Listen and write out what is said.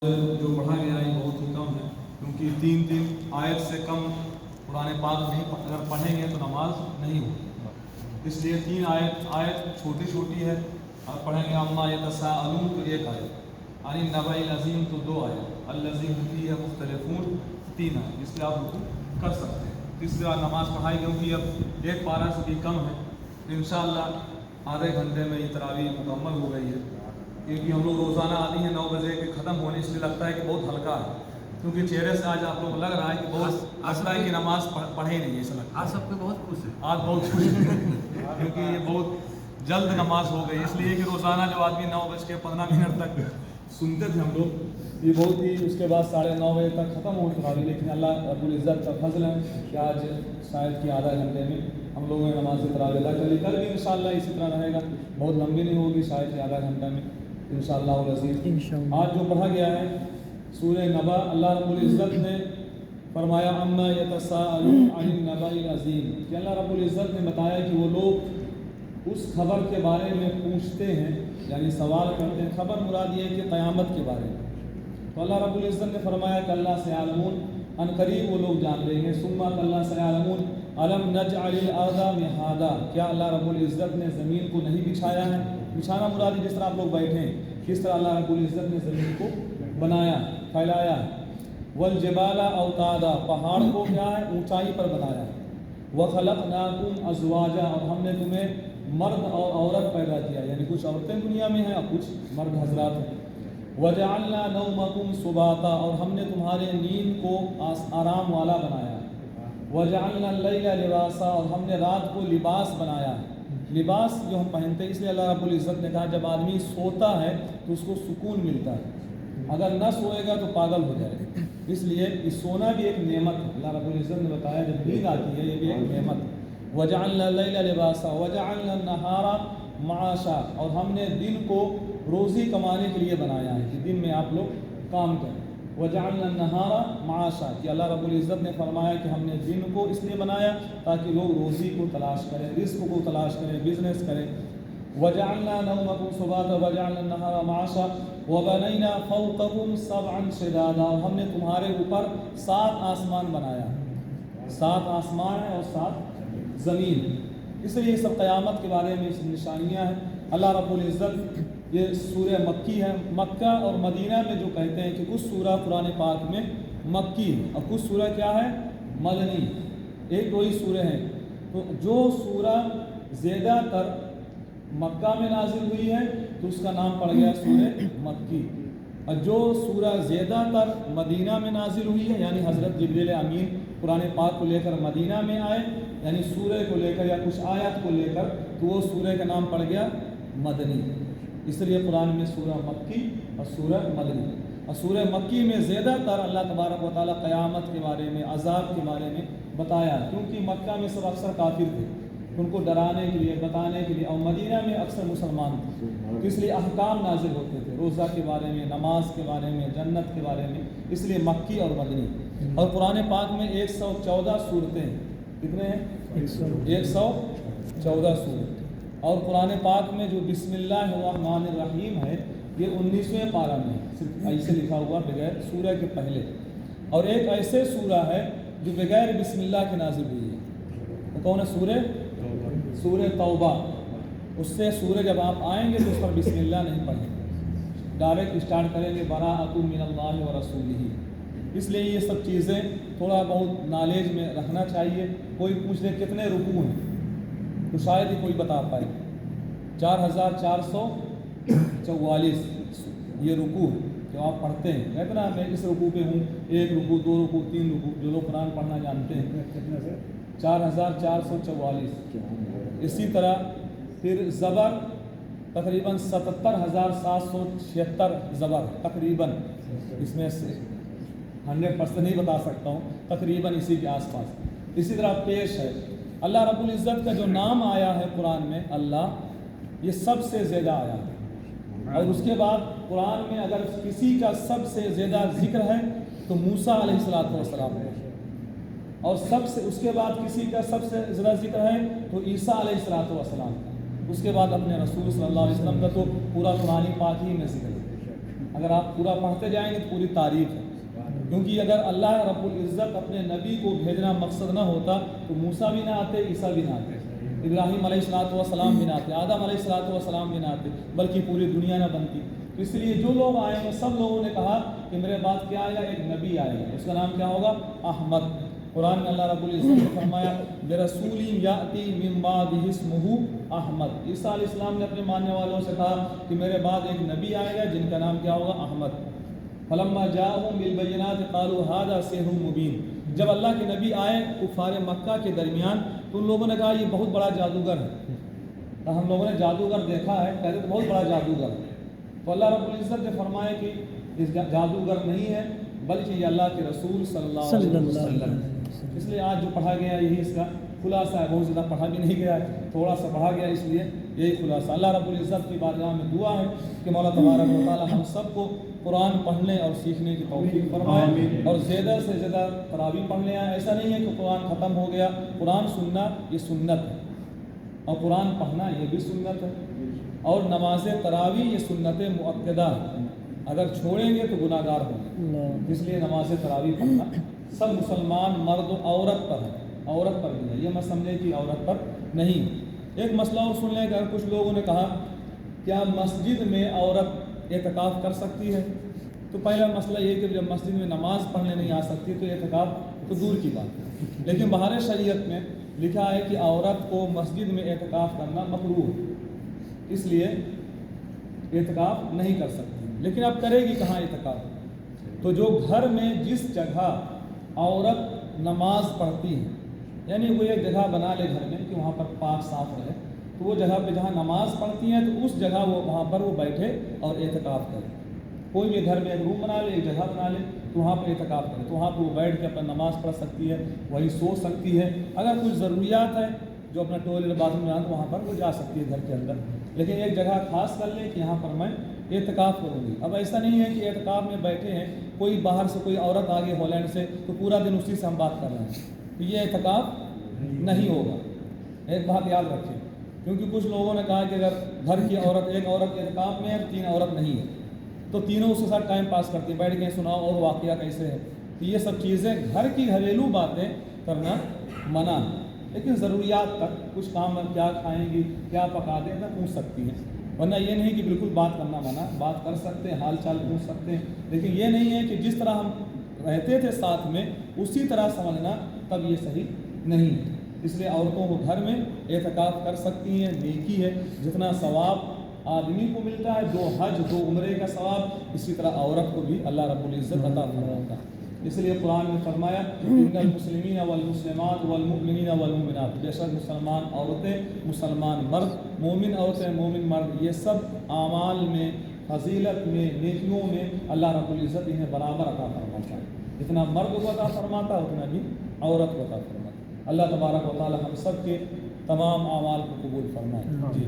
جو پڑھا گیا ہے بہت ہی کم ہے، کیونکہ تین آیت سے کم قرآن پاک نہیں اگر پڑھیں گے تو نماز نہیں ہوگی، اس لیے 3 آیت چھوٹی چھوٹی ہے، اور پڑھیں گے عما یتساءلون تو 1 آیت، عن النبأ العظیم تو 2 آیت، الذی هم فیہ مختلفون 3 آیت، اس لیے آپ رکوع کر سکتے ہیں۔ تیسری بار نماز پڑھائی کیونکہ اب 1 پارہ سے بھی کم ہے، انشاءاللہ آدھے گھنٹے میں یہ تراویح مکمل ہو گئی ہے، کیونکہ ہم لوگ روزانہ آتے ہیں 9 بجے کے ختم ہونے، اس لیے لگتا ہے کہ بہت ہلکا ہے، کیونکہ چہرے سے آج آپ لوگ کو لگ رہا ہے کہ بہت لگتا ہے کہ نماز پڑھے نہیں، ایسا لگتا ہے۔ آج سب کو بہت خوش ہے، آج بہت خوش ہے کیونکہ یہ بہت جلد نماز ہو گئی، اس لیے کہ روزانہ جو آدمی 9:15 تک سنتے تھے ہم لوگ، یہ بہت ہی اس کے بعد 9:30 بجے تک ختم ہو چکا ہے، لیکن اللہ رب العزت کا فضل ہے کہ آج شاید کہ آدھا گھنٹے میں ہم لوگوں نے نماز تراویح ادا کر لی۔ کل بھی انشاءاللہ اسی طرح رہے گا، بہت لمبی نہیں ہوگی، شاید کہ آدھا گھنٹہ میں انشاءاللہ العزیز۔ آج جو پڑھا گیا ہے سورہ نبا، اللہ رب العزت نے فرمایا عما یتساءلون عن النبأ العظیم، کہ اللہ رب العزت نے بتایا کہ وہ لوگ اس خبر کے بارے میں پوچھتے ہیں، یعنی سوال کرتے ہیں۔ خبر مراد یہ ہے کہ قیامت کے بارے میں، تو اللہ رب العزت نے فرمایا کہ اللہ سیعلمون، ان قریب وہ لوگ جان لیں گے، ثم اللہ سیعلمون الم نجعل الارض مہادا، کیا اللہ رب العزت نے زمین کو نہیں بچھایا ہے؟ بچھانا مراد ہے جس طرح آپ لوگ بیٹھے ہیں، کس طرح اللہ رب العزت نے زمین کو بنایا، پھیلایا ہے۔ والجبال اوتادا، پہاڑ کو کیا ہے اونچائی پر بنایا ہے۔ وخلقناکم ازواجا، اور ہم نے تمہیں مرد اور عورت پیدا کیا، یعنی کچھ عورتیں دنیا میں ہیں اور کچھ مرد حضرات ہیں۔ وجعلنا نومکم سباتا، اور ہم نے تمہارے نیند کو آرام والا بنایا۔ وجعلنا اللیل لباسا، اور ہم نے رات کو لباس بنایا۔ لباس جو ہم پہنتے ہیں، اس لیے اللہ رب العزت نے کہا جب آدمی سوتا ہے تو اس کو سکون ملتا ہے، اگر نہ سوئے گا تو پاگل ہو جائے گا، اس لیے اس سونا بھی ایک نعمت ہے۔ اللہ رب العزت نے بتایا جب نیند آتی ہے یہ بھی ایک نعمت ہے۔ وجعلنا اللیل لباسا وجعلنا النہار معاشا، اور ہم نے دن کو روزی کمانے کے لیے بنایا ہے کہ دن میں آپ لوگ کام کریں۔ وجعلنا النہار معاشا، کہ اللہ رب العزت نے فرمایا کہ ہم نے دن کو اس لیے بنایا تاکہ لوگ روزی کو تلاش کریں، رزق کو تلاش کریں، بزنس کریں۔ وجعلنا نومکم سباتا وجعلنا النہار معاشا وبنینا فوقکم سبعا شدادا، اور ہم نے تمہارے اوپر 7 آسمان بنایا، 7 آسمان ہیں اور 7 زمین، اس لیے یہ سب قیامت کے بارے میں نشانیاں ہیں۔ اللہ رب العزت، یہ سورہ مکی ہے، مکہ اور مدینہ میں جو کہتے ہیں کہ کچھ سورہ قرآن پاک میں مکی ہے اور کچھ سورہ کیا ہے مدنی، ایک وہی سورہ ہیں، تو جو سورہ زیادہ تر مکہ میں نازل ہوئی ہے تو اس کا نام پڑ گیا سورہ مکی، اور جو سورہ زیادہ تر مدینہ میں نازل ہوئی ہے، یعنی حضرت جبریل امین قرآن پاک کو لے کر مدینہ میں آئے، یعنی سورہ کو لے کر یا کچھ آیت کو لے کر، تو وہ سورہ کا نام پڑ گیا مدنی، اس لیے قرآن میں سورہ مکی اور سورہ مدنی۔ اور سورہ مکی میں زیادہ تر اللہ تبارک و تعالیٰ قیامت کے بارے میں، عذاب کے بارے میں بتایا، کیونکہ مکہ میں سب اکثر کافر تھے، ان کو ڈرانے کے لیے، بتانے کے لیے، اور مدینہ میں اکثر مسلمان تھے، تو اس لیے احکام نازل ہوتے تھے روزہ کے بارے میں، نماز کے بارے میں، جنت کے بارے میں، اس لیے مکی اور مدنی۔ اور قرآن پاک میں 114 سورتیں ہیں، کتنے ہیں 114 سورت، اور قرآن پاک میں جو بسم اللہ الرحمن الرحیم ہے یہ 19ویں پارہ میں صرف ایسے لکھا ہوا بغیر سورہ کے پہلے، اور ایک ایسے سورہ ہے جو بغیر بسم اللہ کے نازل ہوئی ہے، وہ کون ہے سورہ توبہ، اس سے سورہ جب آپ آئیں گے تو اس پر بسم اللہ نہیں پڑھیں گے، ڈائریکٹ اسٹارٹ کریں گے براءۃ من اللہ ورسولہ، اس لیے یہ سب چیزیں تھوڑا بہت نالج میں رکھنا چاہیے۔ کوئی پوچھ لے کتنے رکوع ہیں تو شاید ہی کوئی بتا پائے، 4444 یہ رکوع جو آپ پڑھتے ہیں، کہتے نا میں اس رکوع پہ ہوں، 1 رکوع 2 رکوع 3 رکوع، جو لوگ قرآن پڑھنا جانتے ہیں 4444۔ اسی طرح پھر زبر تقریباً 77,776 زبر، تقریباً، اس میں سے 100% نہیں بتا سکتا ہوں، تقریباً اسی کے آس پاس۔ اسی طرح پیش ہے، اللہ رب العزت کا جو نام آیا ہے قرآن میں اللہ، یہ سب سے زیادہ آیا ہے، اور اس کے بعد قرآن میں اگر کسی کا سب سے زیادہ ذکر ہے تو موسیٰ علیہ السلام ہے، اور سب سے اس کے بعد کسی کا سب سے زیادہ ذکر ہے تو عیسیٰ علیہ السلام، اس کے بعد اپنے رسول صلی اللہ علیہ وسلم کا تو پورا قرآن پاک ہی میں ذکر ہے۔ اگر آپ پورا پڑھتے جائیں گے تو پوری تعریف ہے، کیونکہ اگر اللہ رب العزت اپنے نبی کو بھیجنا مقصد نہ ہوتا تو موسیٰ بھی نہ آتے، عیسیٰ بھی نہ آتے، ابراہیم علیہ السلام بھی نہ آتے، آدم علیہ السلام بھی نہ آتے، بلکہ پوری دنیا نہ بنتی۔ اس لیے جو لوگ آئے ہیں سب لوگوں نے کہا کہ میرے بعد کیا آئے گا، ایک نبی آئے گا، اس کا نام کیا ہوگا، احمد۔ قرآن میں اللہ رب العزت نے فرمایا برسول یاتی من بعدہ اسمہ احمد۔ عیسیٰ علیہ السلام نے اپنے ماننے والوں سے کہا کہ میرے بعد ایک نبی آئے گا جن کا نام کیا ہوگا، احمد۔ فلما جاءہم بالبینات قالوا ھذا سحر مبین۔ جب اللہ کے نبی آئے کفار مکہ کے درمیان تو ان لوگوں نے کہا یہ بہت بڑا جادوگر ہے، ہم لوگوں نے جادوگر دیکھا ہے، کہتے تو بہت بڑا جادوگر ہے۔ تو اللہ رب العزت نے فرمایا کہ اس جادوگر نہیں ہے بلکہ یہ اللہ کے رسول صلی اللہ علیہ وسلم۔ اس لیے آج جو پڑھا گیا یہی اس کا خلاصہ ہے، بہت زیادہ پڑھا بھی نہیں گیا ہے، تھوڑا سا پڑھا گیا، اس لیے یہی خلاصہ۔ اللہ رب العزت کی بارگاہ میں دعا ہے کہ مولا تبارک و تعالی ہم سب کو قرآن پڑھنے اور سیکھنے کی توفیق فرمائے اور زیادہ سے زیادہ تراویح پڑھ لیں۔ ایسا نہیں ہے کہ قرآن ختم ہو گیا، قرآن سننا یہ سنت ہے اور قرآن پڑھنا یہ بھی سنت ہے، اور نماز تراویح یہ سنت مؤکدہ ہے، اگر چھوڑیں گے تو گناہ گار ہوں گے۔ اس لیے نماز تراویح پڑھنا سب مسلمان مرد و عورت پر ہے، عورت پر بھی ہے، یہ مت سمجھے کہ عورت پر نہیں۔ ایک مسئلہ اور سن لیں کہ اگر کچھ لوگوں نے کہا کیا مسجد میں عورت اعتکاف کر سکتی ہے، تو پہلا مسئلہ یہ کہ جب مسجد میں نماز پڑھنے نہیں آ سکتی تو اعتکاف تو دور کی بات ہے، لیکن بہار شریعت میں لکھا ہے کہ عورت کو مسجد میں اعتکاف کرنا مکروہ ہے، اس لیے اعتکاف نہیں کر سکتی۔ لیکن اب کرے گی کہاں اعتکاف؟ تو جو گھر میں جس جگہ عورت نماز پڑھتی ہے، یعنی وہ ایک جگہ بنا لے گھر میں کہ وہاں پر پاک صاف رہے، تو وہ جگہ پہ جہاں نماز پڑھتی ہیں تو اس جگہ وہ وہاں پر وہ بیٹھے اور اعتکاف کرے۔ کوئی بھی گھر میں ایک روم بنا لے، ایک جگہ بنا لے تو وہاں پہ اعتکاف کرے، تو وہاں پہ وہ بیٹھ کے اپنا نماز پڑھ سکتی ہے، وہی سو سکتی ہے۔ اگر کچھ ضروریات ہے جو اپنا ٹوائلٹ باتھ روم جانا تو وہاں پر وہ جا سکتی ہے گھر کے اندر، لیکن ایک جگہ خاص کر لے کہ یہاں پر میں اعتکاف کروں گی۔ اب ایسا نہیں ہے کہ اعتکاف میں بیٹھے ہیں، کوئی باہر سے کوئی عورت آ گئی ہالینڈ سے تو پورا دن اسی سے ہم بات کر رہے ہیں، تو یہ اعتکاف نہیں ہوگا۔ ایک بات یاد رکھیں، کیونکہ کچھ لوگوں نے کہا کہ اگر گھر کی عورت ایک عورت اعتکاف میں ہے، 3 عورت نہیں ہے، تو تینوں اس کے ساتھ ٹائم پاس کرتی ہے، بیٹھ کے سناؤ اور واقعہ کیسے ہے۔ تو یہ سب چیزیں گھر کی گھریلو باتیں کرنا منع ہے، لیکن ضروریات تک کچھ کام کیا کھائیں گی، کیا پکا دیں نہ پوچھ سکتی ہیں، ورنہ یہ نہیں کہ بالکل بات کرنا منع، بات کر سکتے ہیں، حال چال پوچھ سکتے ہیں، لیکن یہ نہیں ہے کہ جس طرح ہم رہتے تھے ساتھ میں اسی طرح سمجھنا، تب یہ صحیح نہیں ہے۔ اس لیے عورتوں کو گھر میں اعتکاف کر سکتی ہیں، نیکی ہے، جتنا ثواب آدمی کو ملتا ہے 2 حج 2 عمرے کا ثواب، اسی طرح عورت کو بھی اللہ رب العزت عطا فرماتا ہے۔ اس لیے قرآن میں فرمایا ان المسلمین والمسلمات والمؤمنین والمؤمنات، بے شک مسلمان عورتیں، مسلمان مرد، مومن عورتیں، مومن مرد، یہ سب اعمال میں، فضیلت میں، نیکیوں میں اللہ رب العزت انہیں برابر عطا فرماتا ہے، جتنا مرد کو عطا فرماتا ہے اتنا بھی عورت کو عطا فرماتا ہے۔ اللہ تبارک و تعالی ہم سب کے تمام اعمال کو قبول فرمائے۔ جی